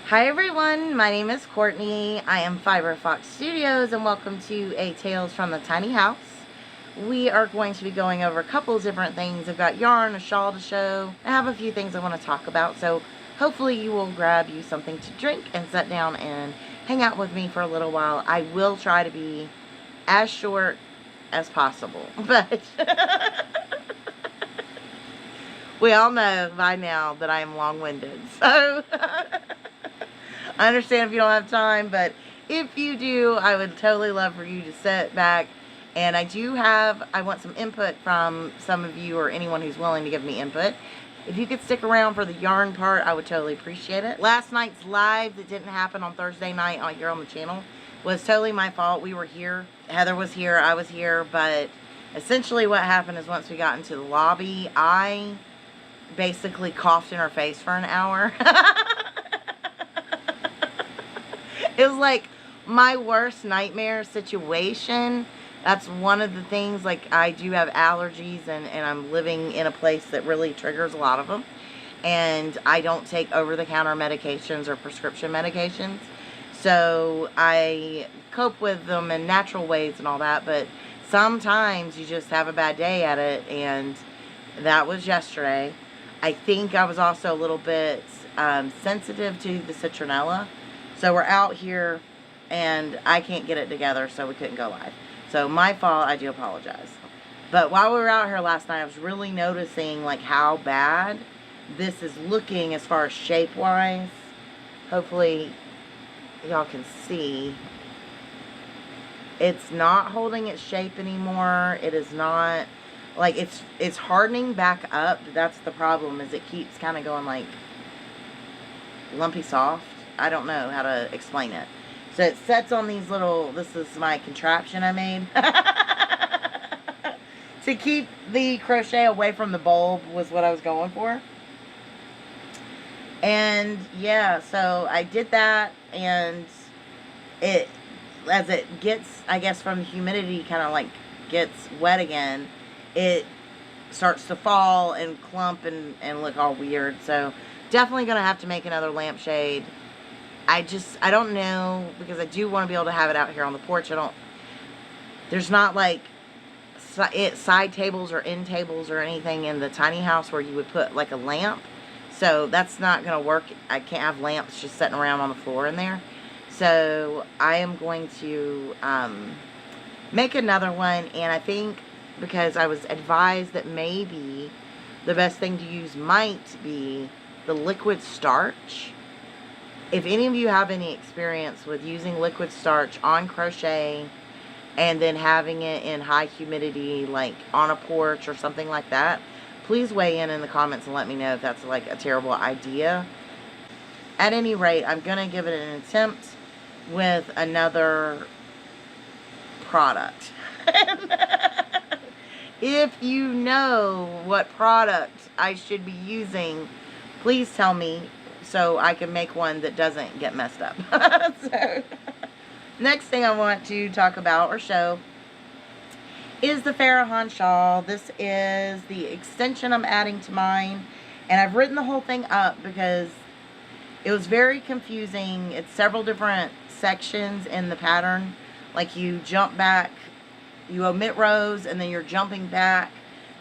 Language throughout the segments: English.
Hi everyone, my name is Courtney. I am Fiber Fox Studios and welcome to a Tales from the Tiny House. We are going to be going over a couple of different things. I've got yarn, a shawl to show. I have a few things I want to talk about, so hopefully you will grab you something to drink and sit down and hang out with me for a little while. I will try to be as short as possible, but we all know by now that I am long-winded, so I understand if you don't have time, but if you do, I would totally love for you to sit back. And I want some input from some of you or anyone who's willing to give me input. If you could stick around for the yarn part, I would totally appreciate it. Last night's live that didn't happen on Thursday night here on the channel was totally my fault. We were here. Heather was here. I was here. But essentially what happened is once we got into the lobby, I basically coughed in her face for an hour. It was like my worst nightmare situation. That's one of the things, like I do have allergies and I'm living in a place that really triggers a lot of them. And I don't take over-the-counter medications or prescription medications. So I cope with them in natural ways and all that. But sometimes you just have a bad day at it. And that was yesterday. I think I was also a little bit sensitive to the citronella. So we're out here and I can't get it together, so we couldn't go live. So my fault, I do apologize. But while we were out here last night, I was really noticing like how bad this is looking as far as shape-wise. Hopefully y'all can see. It's not holding its shape anymore. It is not, like it's hardening back up. That's the problem, is it keeps kind of going like lumpy soft. I don't know how to explain it. So it sets on these little, this is my contraption I made. To keep the crochet away from the bulb was what I was going for. And yeah, so I did that, and it, as it gets, I guess from the humidity kind of like gets wet again, it starts to fall and clump and look all weird. So definitely going to have to make another lampshade. I don't know, because I do want to be able to have it out here on the porch. There's not like side tables or end tables or anything in the tiny house where you would put like a lamp. So that's not going to work. I can't have lamps just sitting around on the floor in there. So I am going to make another one. And I think because I was advised that maybe the best thing to use might be the liquid starch. If any of you have any experience with using liquid starch on crochet and then having it in high humidity, like on a porch or something like that, please weigh in the comments and let me know if that's like a terrible idea. At any rate, I'm going to give it an attempt with another product. If you know what product I should be using, please tell me, so I can make one that doesn't get messed up. So, next thing I want to talk about or show is the Farahan Shawl. This is the extension I'm adding to mine. And I've written the whole thing up because it was very confusing. It's several different sections in the pattern. Like you jump back, you omit rows, and then you're jumping back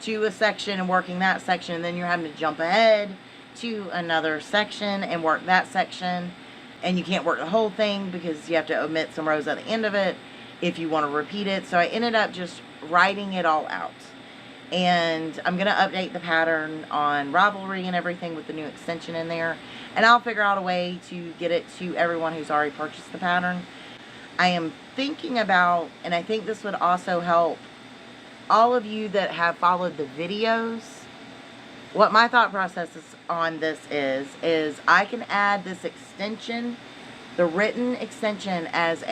to a section and working that section. And then you're having to jump ahead to another section and work that section, and you can't work the whole thing because you have to omit some rows at the end of it if you want to repeat it. So I ended up just writing it all out, and I'm going to update the pattern on Ravelry and everything with the new extension in there, and I'll figure out a way to get it to everyone who's already purchased the pattern. I am thinking about, and I think this would also help all of you that have followed the videos. What my thought process is on this is I can add this extension, the written extension, as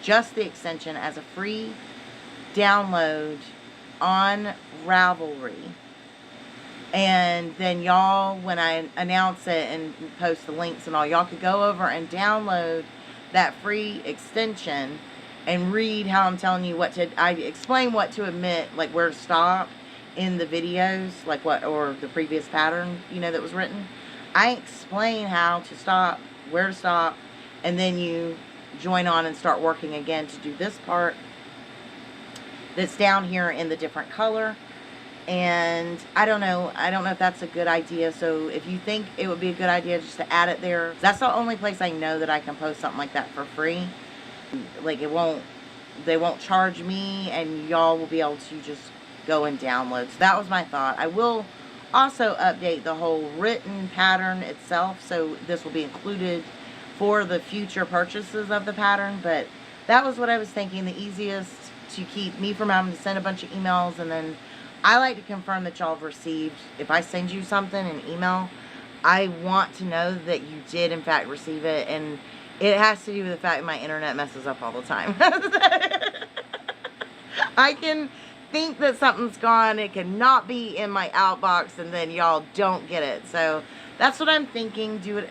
just the extension as a free download on Ravelry. And then y'all, when I announce it and post the links and all, y'all could go over and download that free extension and read how I'm telling you I explain what to omit, like where to stop in the videos, like or the previous pattern, that was written. I explain how to stop where to stop, and then you join on and start working again to do this part that's down here in the different color. And I don't know if that's a good idea. So if you think it would be a good idea just to add it there, that's the only place I know that I can post something like that for free. Like, they won't charge me, and y'all will be able to just go and download. So that was my thought. I will also update the whole written pattern itself, so this will be included for the future purchases of the pattern. But that was what I was thinking, the easiest to keep me from having to send a bunch of emails. And then I like to confirm that y'all have received. If I send you something, an email, I want to know that you did in fact receive it. And it has to do with the fact that my internet messes up all the time. I can think that something's gone, it cannot be in my outbox, and then y'all don't get it. So that's what I'm thinking. Do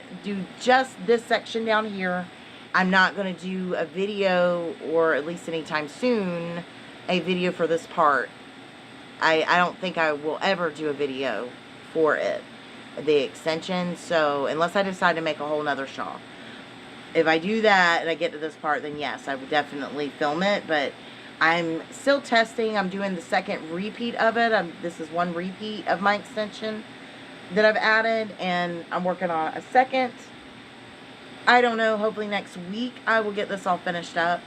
just this section down here. I'm not going to do a video, or at least anytime soon, a video for this part. I don't think I will ever do a video for it, the extension. So unless I decide to make a whole nother shawl. If I do that and I get to this part, then yes, I would definitely film it. But I'm still testing. I'm doing the second repeat of it. This is one repeat of my extension that I've added, and I'm working on a second. I don't know, hopefully next week I will get this all finished up.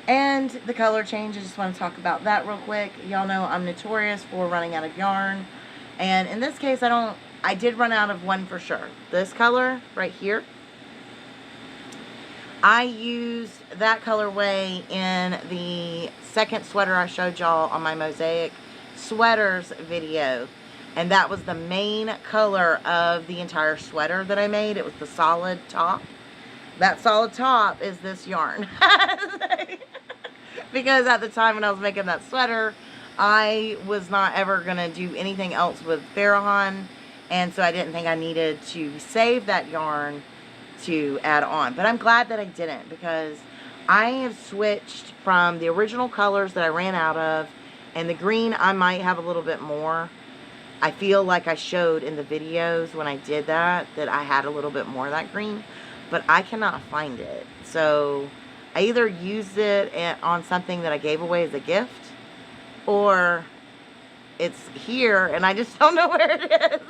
And the color change, I just want to talk about that real quick. Y'all know I'm notorious for running out of yarn. And in this case, I did run out of one for sure. This color right here. I used that colorway in the second sweater I showed y'all on my Mosaic Sweaters video. And that was the main color of the entire sweater that I made. It was the solid top. That solid top is this yarn. Because at the time when I was making that sweater, I was not ever going to do anything else with Farahan. And so I didn't think I needed to save that yarn to add on. But I'm glad that I didn't, because I have switched from the original colors that I ran out of, and the green I might have a little bit more. I feel like I showed in the videos when I did that I had a little bit more of that green, but I cannot find it. So I either used it on something that I gave away as a gift, or it's here and I just don't know where it is.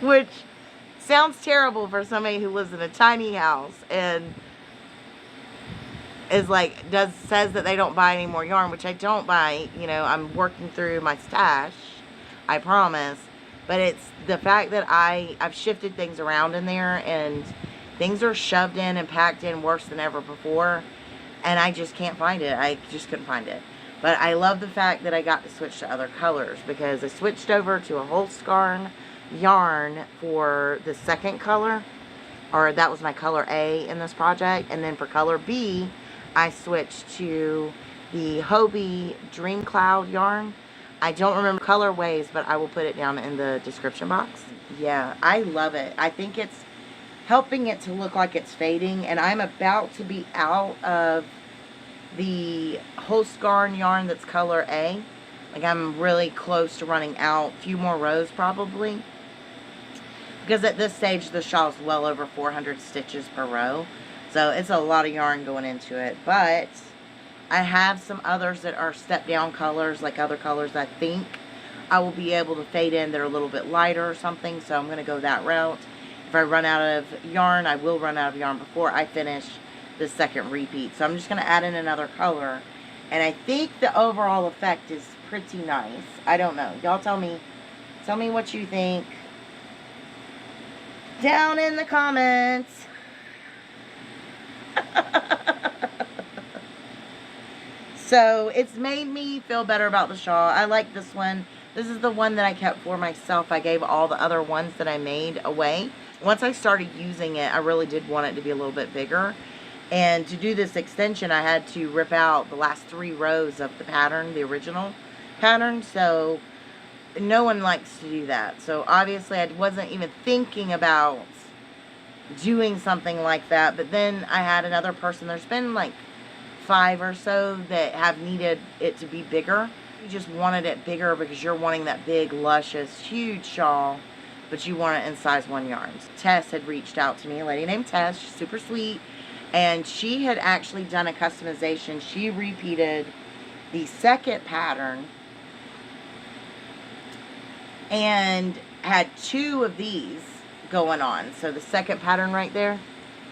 Which sounds terrible for somebody who lives in a tiny house and is like, says that they don't buy any more yarn, which I don't buy. You know, I'm working through my stash, I promise. But it's the fact that I've shifted things around in there, and things are shoved in and packed in worse than ever before, and I just can't find it. I just couldn't find it. But I love the fact that I got to switch to other colors, because I switched over to a Holskarn yarn for the second color, or that was my color A in this project. And then for color B, I switched to the Hobbii Dream Cloud yarn. I don't remember colorways, but I will put it down in the description box. Yeah, I love it. I think it's helping it to look like it's fading, and I'm about to be out of the Holskarn yarn that's color A. Like, I'm really close to running out. A few more rows probably, because at this stage the shawl's well over 400 stitches per row, so it's a lot of yarn going into it. But I have some others that are step down colors, like other colors I think I will be able to fade in that are a little bit lighter or something, so I'm going to go that route. If I run out of yarn, I will run out of yarn before I finish the second repeat. So I'm just going to add in another color, and I think the overall effect is pretty nice. I don't know. Y'all tell me what you think down in the comments. So it's made me feel better about the shawl. I like this one. This is the one that I kept for myself. I gave all the other ones that I made away. Once I started using it, I really did want it to be a little bit bigger. And to do this extension, I had to rip out the last 3 rows of the pattern, the original pattern. So no one likes to do that. So obviously I wasn't even thinking about doing something like that. But then I had another person, there's been like 5 or so that have needed it to be bigger. You just wanted it bigger because you're wanting that big, luscious, huge shawl but you want it in size 1 yarns. Tess had reached out to me, a lady named Tess, she's super sweet, and she had actually done a customization. She repeated the second pattern and had 2 of these going on. So the second pattern right there,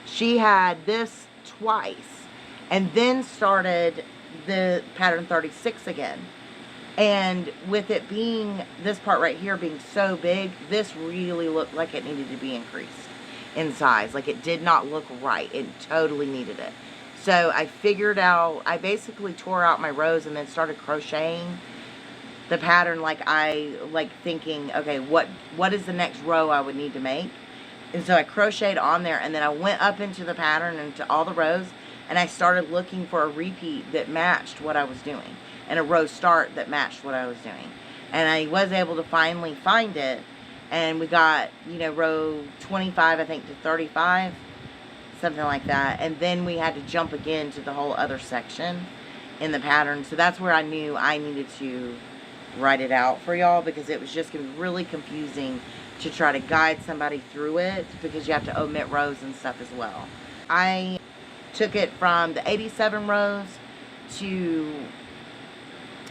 she had this twice and then started the pattern 36 again. And with it being, this part right here being so big, this really looked like it needed to be increased in size. Like, it did not look right. It totally needed it. So I figured out, I basically tore out my rows and then started crocheting the pattern, like thinking, okay, what is the next row I would need to make? And so I crocheted on there, and then I went up into the pattern and to all the rows, and I started looking for a repeat that matched what I was doing, and a row start that matched what I was doing. And I was able to finally find it, and we got, you know, row 25, I think, to 35, something like that. And then we had to jump again to the whole other section in the pattern. So that's where I knew I needed to write it out for y'all, because it was just going to be really confusing to try to guide somebody through it, because you have to omit rows and stuff as well. I took it from the 87 rows to,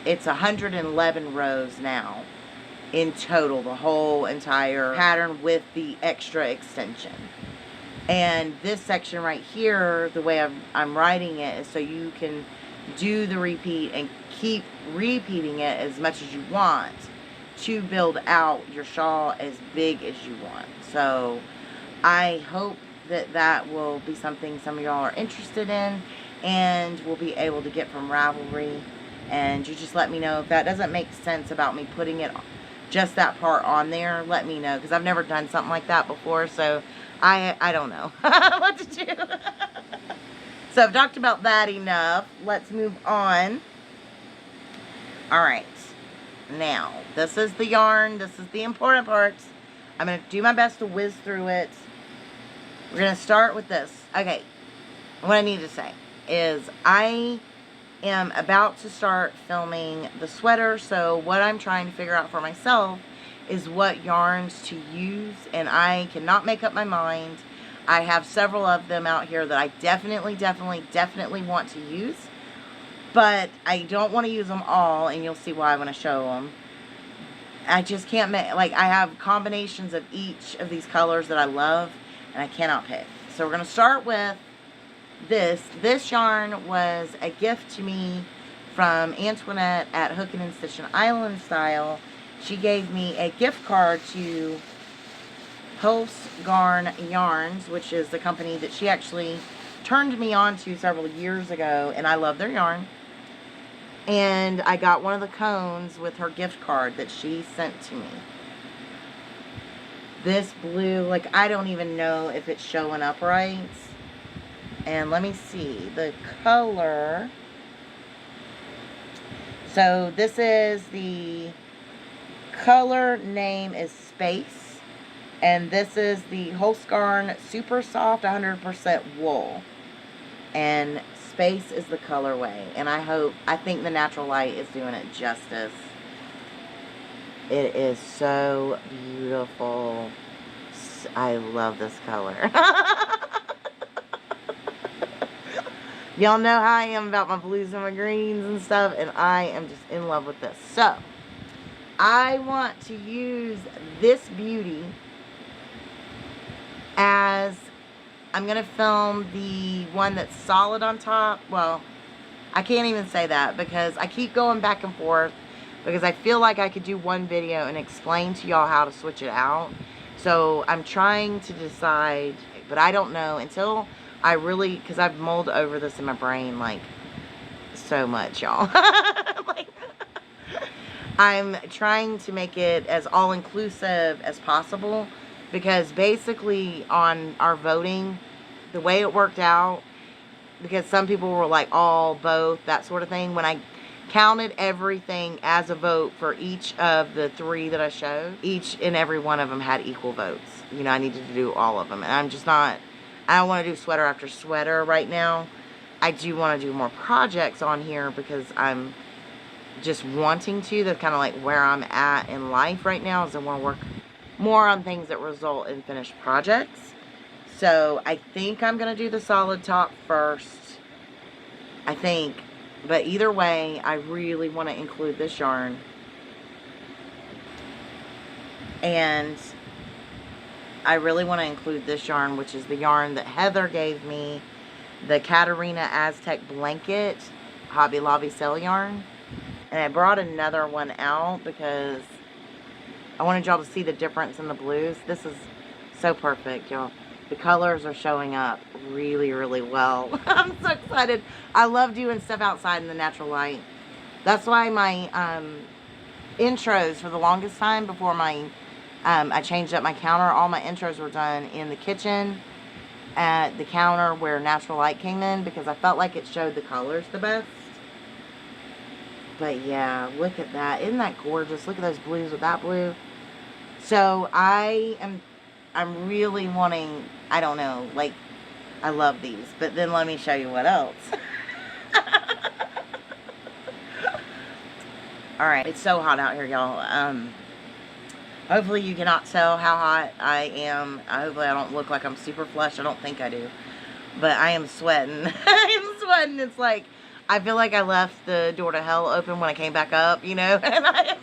it's 111 rows now in total, the whole entire pattern with the extra extension. And this section right here, the way I'm writing it is so you can do the repeat and keep repeating it as much as you want to build out your shawl as big as you want. So I hope that that will be something some of y'all are interested in and will be able to get from Ravelry. And you just let me know if that doesn't make sense about me putting it, just that part on there. Let me know, because I've never done something like that before, so I don't know what to do. So I've talked about that enough. Let's move on. Alright, now this is the yarn, this is the important parts. I'm going to do my best to whiz through it. We're going to start with this. Okay, what I need to say is I am about to start filming the sweater, so what I'm trying to figure out for myself is what yarns to use, and I cannot make up my mind. I have several of them out here that I definitely want to use, but I don't want to use them all, and you'll see why when I show them. I just can't make, like, I have combinations of each of these colors that I love, and I cannot pick. So we're going to start with this. This yarn was a gift to me from Antoinette at Hookin and Stitchin Island Style. She gave me a gift card to Pulse Garn Yarns, which is the company that she actually turned me on to several years ago, and I love their yarn. And I got one of the cones with her gift card that she sent to me. This blue, like, I don't even know if it's showing up right. And let me see the color. So this is the color name is Space, and this is the Holsgarn Super Soft 100% Wool, and Space is the colorway. And I think the natural light is doing it justice. It is so beautiful. I love this color. Y'all know how I am about my blues and my greens and stuff, and I am just in love with this. So, I want to use this beauty as, I'm going to film the one that's solid on top. Well, I can't even say that because I keep going back and forth, because I feel like I could do one video and explain to y'all how to switch it out. So, I'm trying to decide, but I don't know until I really, because I've mulled over this in my brain, like, so much, y'all. Like, I'm trying to make it as all-inclusive as possible, because basically on our voting, the way it worked out, because some people were like all, both, that sort of thing, when I counted everything as a vote for each of the 3 that I showed, each and every one of them had equal votes. You know, I needed to do all of them, and I'm just not, I don't want to do sweater after sweater right now. I do want to do more projects on here because I'm just wanting to. That's kind of like where I'm at in life right now, is I want to work more on things that result in finished projects. So I think I'm going to do the solid top first. I think. But either way, I really want to include this yarn. And I really want to include this yarn, which is the yarn that Heather gave me. The Katarina Aztec Blanket Hobby Lobby sale yarn. And I brought another one out because I wanted y'all to see the difference in the blues. This is so perfect, y'all. The colors are showing up really, really well. I'm so excited. I love doing stuff outside in the natural light. That's why my intros for the longest time before my I changed up my counter, all my intros were done in the kitchen at the counter where natural light came in because I felt like it showed the colors the best. But yeah, look at that. Isn't that gorgeous? Look at those blues with that blue. So I'm really wanting, I don't know, like, I love these. But then let me show you what else. Alright, it's so hot out here, y'all. Hopefully you cannot tell how hot I am. Hopefully I don't look like I'm super flushed. I don't think I do. But I am sweating. I am sweating. It's like, I feel like I left the door to hell open when I came back up, you know? And I am,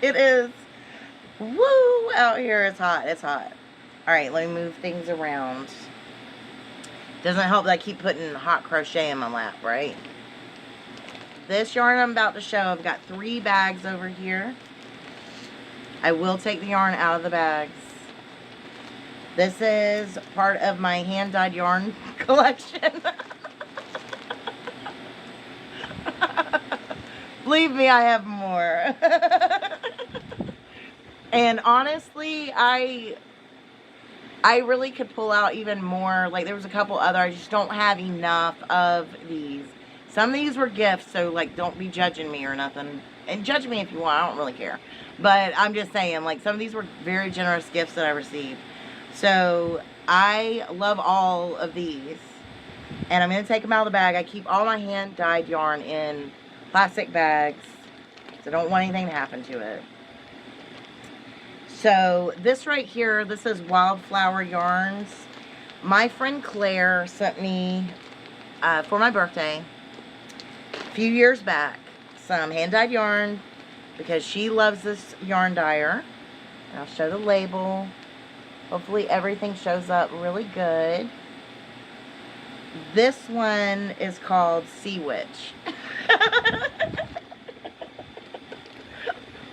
it is, woo, out here. It's hot. It's hot. Alright, let me move things around. Doesn't help that I keep putting hot crochet in my lap, right? This yarn I'm about to show, I've got 3 bags over here. I will take the yarn out of the bags. This is part of my hand-dyed yarn collection. Believe me, I have more. And honestly, I really could pull out even more. Like, there was a couple other, I just don't have enough of these. Some of these were gifts, so, like, don't be judging me or nothing. And judge me if you want, I don't really care. But I'm just saying, like, some of these were very generous gifts that I received. So, I love all of these. And I'm going to take them out of the bag. I keep all my hand-dyed yarn in plastic bags. So, I don't want anything to happen to it. So, this right here, this is Wildflower Yarns. My friend Claire sent me, for my birthday, a few years back, some hand-dyed yarn because she loves this yarn dyer. And I'll show the label. Hopefully everything shows up really good. This one is called Sea Witch.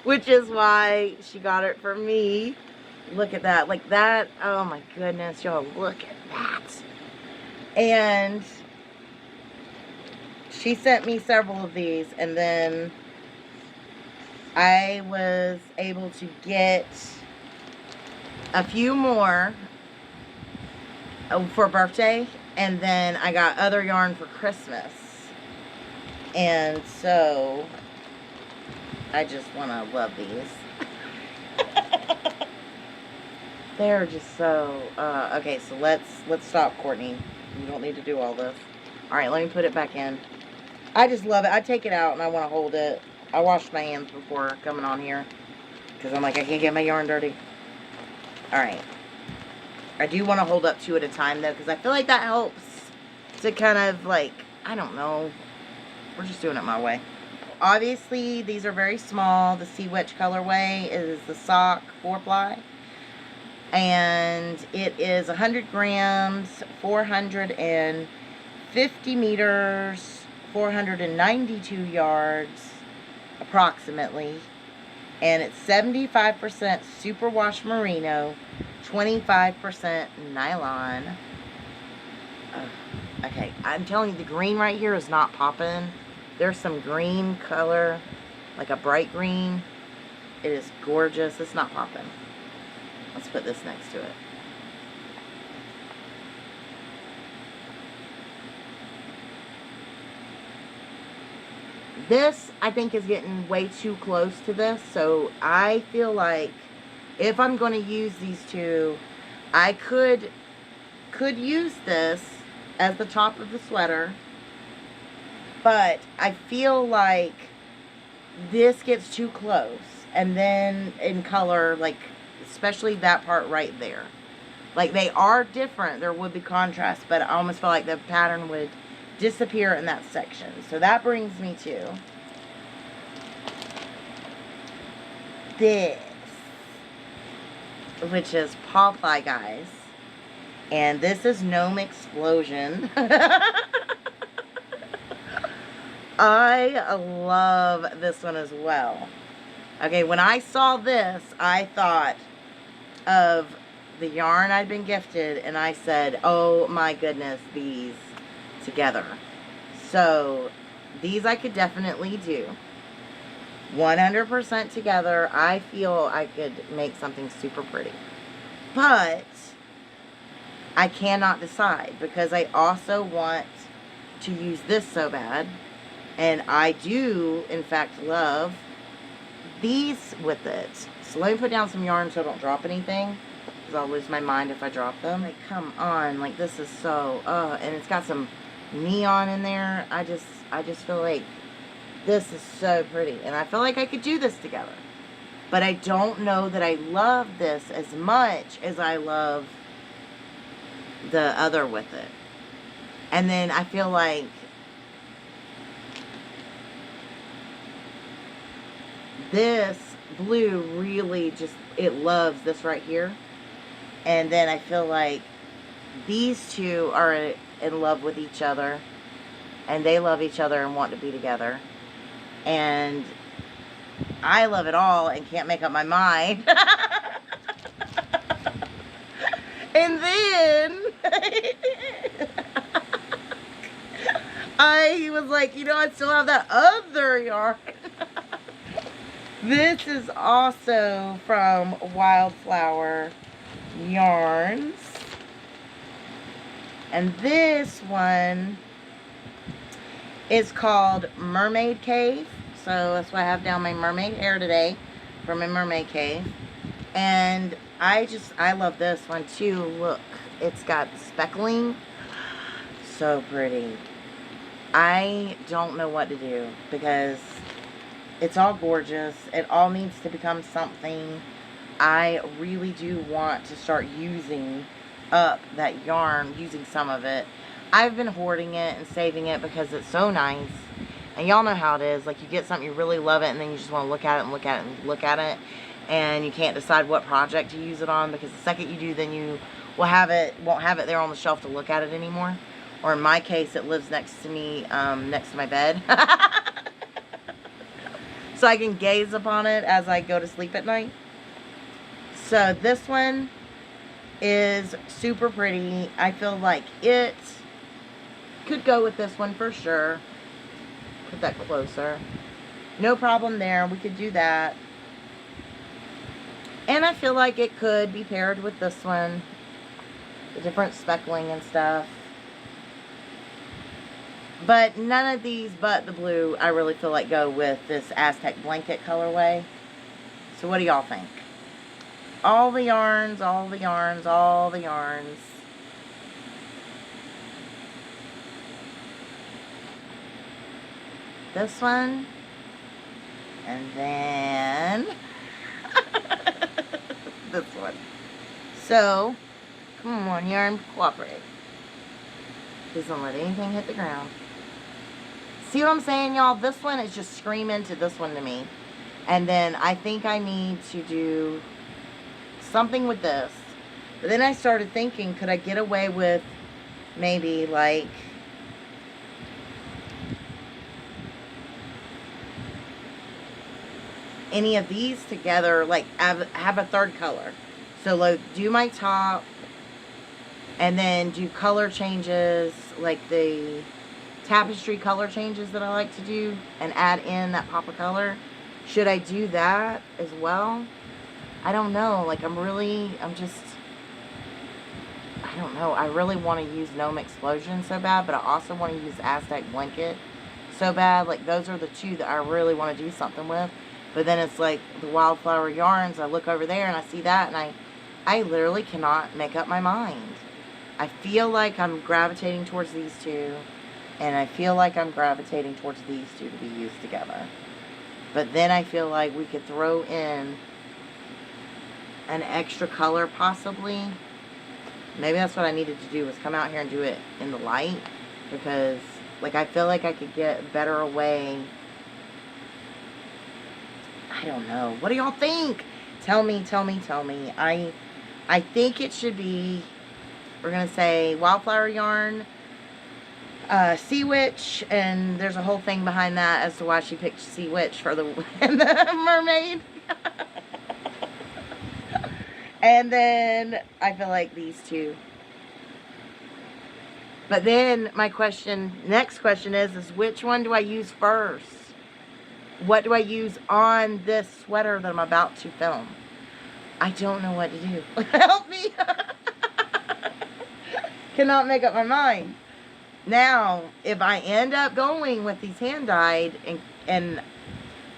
Which is why she got it for me. Look at that. Like that. Oh my goodness. Y'all, look at that. And she sent me several of these. And then I was able to get a few more for birthday. And then I got other yarn for Christmas. And so I just want to love these. They're just so, okay, so let's stop, Courtney. You don't need to do all this. Alright, let me put it back in. I just love it. I take it out and I want to hold it. I washed my hands before coming on here. Because I'm like, I can't get my yarn dirty. Alright. I do want to hold up 2 at a time, though, because I feel like that helps to kind of, like, I don't know. We're just doing it my way. Obviously, these are very small. The Sea Witch colorway is the sock 4-ply. And it is 100 grams, 450 meters, 492 yards, approximately. And it's 75% superwash merino, 25% nylon. Okay, I'm telling you, the green right here is not popping. There's some green color, like a bright green. It is gorgeous. It's not popping. Let's put this next to it. This, I think, is getting way too close to this. So I feel like if I'm going to use these two, I could use this as the top of the sweater. But I feel like this gets too close. And then in color, like, especially that part right there. Like, they are different. There would be contrast, but I almost feel like the pattern would disappear in that section. So that brings me to this, which is Paw Ply, guys. And this is Gnome Explosion. I love this one as well. Okay, when I saw this, I thought of the yarn I'd been gifted, and I said, oh my goodness, these together. So these I could definitely do 100% together. I feel I could make something super pretty, but I cannot decide because I also want to use this so bad, and I do in fact love these with it. So let me put down some yarn so I don't drop anything, because I'll lose my mind if I drop them. Like, come on, like, this is so, and it's got some neon in there. I just feel like this is so pretty, and I feel like I could do this together. But I don't know that I love this as much as I love the other with it. And then I feel like this blue really just, it loves this right here. And then I feel like these two are in love with each other, and they love each other and want to be together. And I love it all and can't make up my mind. And then I was like, you know, I still have that other yarn. This is also from Wildflower Yarns. And this one is called Mermaid Cave. So that's why I have down my mermaid hair today from my mermaid cave. And I love this one too. Look, it's got speckling. So pretty. I don't know what to do because it's all gorgeous. It all needs to become something. I really do want to start using up that yarn, using some of it. I've been hoarding it and saving it because it's so nice. And y'all know how it is. Like, you get something, you really love it, and then you just want to look at it and look at it and look at it. And you can't decide what project to use it on, because the second you do, then you will won't have it there on the shelf to look at it anymore. Or in my case, it lives next to me, next to my bed. So I can gaze upon it as I go to sleep at night. So this one is super pretty. I feel like it could go with this one for sure. Put that closer. No problem there. We could do that. And I feel like it could be paired with this one. The different speckling and stuff. But none of these but the blue I really feel like go with this Aztec blanket colorway. So what do y'all think? All the yarns, all the yarns, all the yarns. This one. And then this one. So, come on, yarn, cooperate. Please don't let anything hit the ground. See what I'm saying, y'all? This one is just screaming to this one to me. And then I think I need to do something with this. But then I started thinking, could I get away with maybe like any of these together, like have a third color. So like do my top and then do color changes, like the tapestry color changes that I like to do, and add in that pop of color. Should I do that as well? I don't know. Like I don't know. I really want to use Gnome Explosion so bad, but I also want to use Aztec Blanket so bad. Like those are the two that I really want to do something with. But then it's like the Wildflower Yarns. I look over there and I see that, and I literally cannot make up my mind. I feel like I'm gravitating towards these two, and I feel like I'm gravitating towards these two to be used together. But then I feel like we could throw in an extra color possibly. Maybe that's what I needed to do, was come out here and do it in the light, because like I feel like I could get better away. I don't know. What do y'all think? Tell me, tell me, tell me. I think it should be, we're going to say wildflower yarn, Sea Witch, and there's a whole thing behind that as to why she picked Sea Witch for the, the mermaid. And then I feel like these two. But then my question, next question is which one do I use first? What do I use on this sweater that I'm about to film? I don't know what to do. Help me. Cannot make up my mind. Now, if I end up going with these hand-dyed, and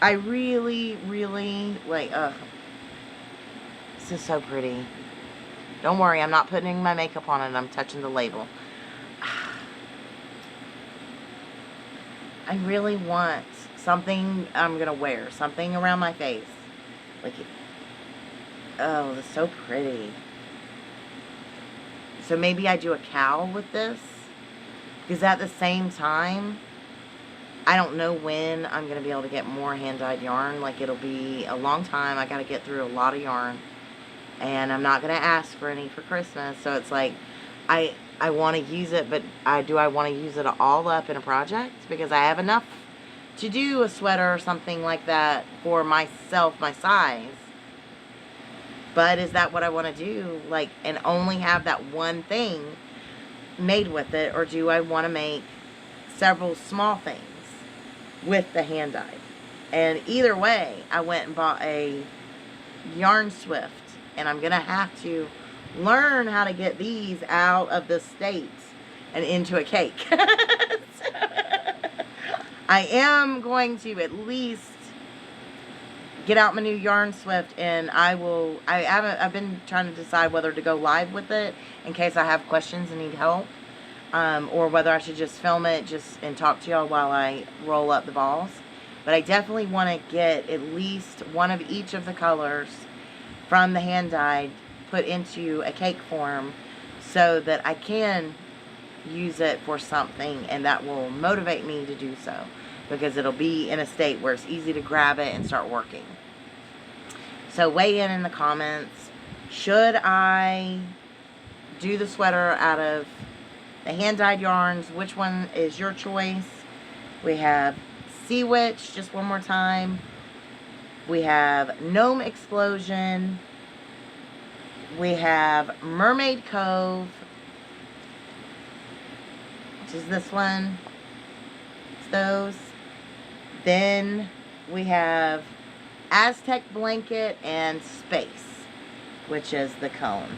I really, really, like, this is so pretty. Don't worry, I'm not putting my makeup on it. I'm touching the label. I really want something I'm going to wear. Something around my face. Like, oh, that's so pretty. So maybe I do a cowl with this. Because at the same time, I don't know when I'm going to be able to get more hand-dyed yarn. Like, it'll be a long time. I got to get through a lot of yarn. And I'm not going to ask for any for Christmas. So it's like, I want to use it, but do I want to use it all up in a project? Because I have enough to do a sweater or something like that for myself, my size. But is that what I want to do? Like, and only have that one thing made with it? Or do I want to make several small things with the hand dyed? And either way, I went and bought a Yarn Swift. And I'm going to have to learn how to get these out of the States and into a cake. So, I am going to at least get out my new Yarn Swift, and I've been trying to decide whether to go live with it in case I have questions and need help, or whether I should just film it and talk to y'all while I roll up the balls. But I definitely want to get at least one of each of the colors from the hand dyed put into a cake form so that I can use it for something, and that will motivate me to do so, because it'll be in a state where it's easy to grab it and start working. So weigh in the comments. Should I do the sweater out of the hand dyed yarns? Which one is your choice? We have Sea Witch, just one more time. We have Gnome Explosion. We have Mermaid Cove, which is this one. It's those. Then we have Aztec Blanket and Space, which is the cone.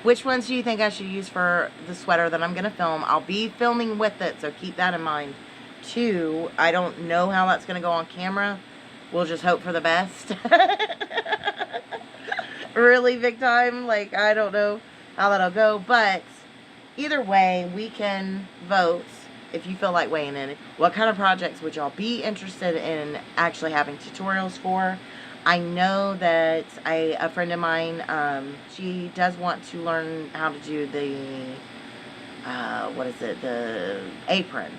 Which ones do you think I should use for the sweater that I'm going to film? I'll be filming with it, so keep that in mind too. I don't know how that's going to go on camera. We'll just hope for the best. Really big time. Like, I don't know how that'll go. But either way, we can vote, if you feel like weighing in. What kind of projects would y'all be interested in actually having tutorials for? I know that a friend of mine, she does want to learn how to do the, the apron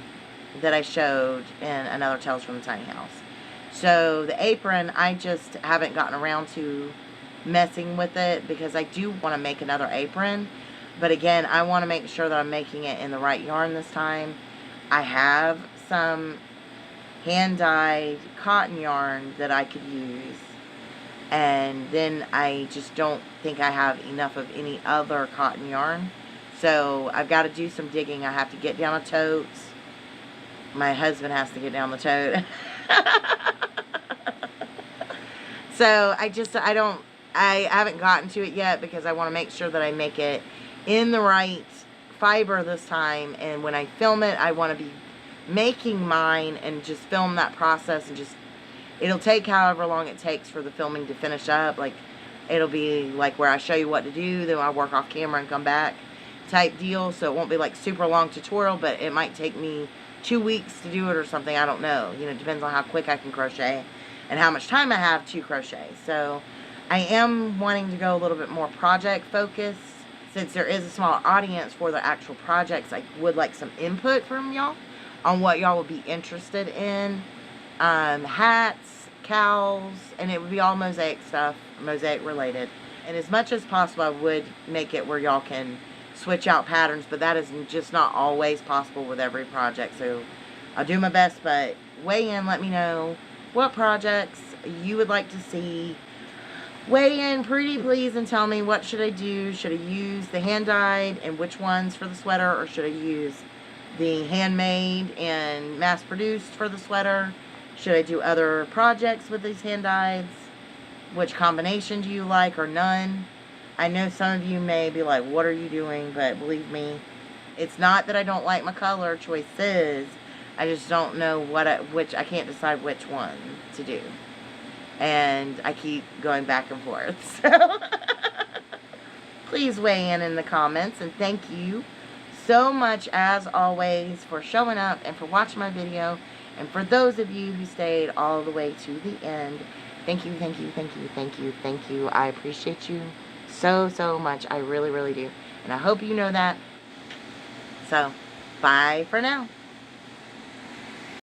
that I showed in another Tales from the Tiny House. So the apron, I just haven't gotten around to messing with it, because I do want to make another apron. But again, I want to make sure that I'm making it in the right yarn this time. I have some hand-dyed cotton yarn that I could use. And then I just don't think I have enough of any other cotton yarn. So I've got to do some digging. I have to get down a tote. My husband has to get down the tote. So I haven't gotten to it yet, because I want to make sure that I make it in the right fiber this time. And when I film it, I want to be making mine and just film that process, and just, it'll take however long it takes for the filming to finish up. Like, it'll be like where I show you what to do, then I work off camera and come back type deal. So it won't be like super long tutorial, but it might take me 2 weeks to do it or something. I don't know. You know, it depends on how quick I can crochet and how much time I have to crochet. So I am wanting to go a little bit more project focused. Since there is a small audience for the actual projects, I would like some input from y'all on what y'all would be interested in. Hats, cowls, and it would be all mosaic stuff, mosaic related. And as much as possible, I would make it where y'all can switch out patterns, but that is just not always possible with every project. So I'll do my best, but weigh in, let me know what projects you would like to see. Weigh in, pretty please, and tell me, what should I do? Should I use the hand-dyed and which ones for the sweater, or should I use the handmade and mass-produced for the sweater? Should I do other projects with these hand-dyeds? Which combination do you like, or none? I know some of you may be like, what are you doing? But believe me, it's not that I don't like my color choices. I just don't know which I can't decide which one to do. And I keep going back and forth. So please weigh in the comments. And thank you so much, as always, for showing up and for watching my video. And for those of you who stayed all the way to the end, thank you, thank you, thank you, thank you, thank you. I appreciate you so, so much. I really, really do. And I hope you know that. So, bye for now.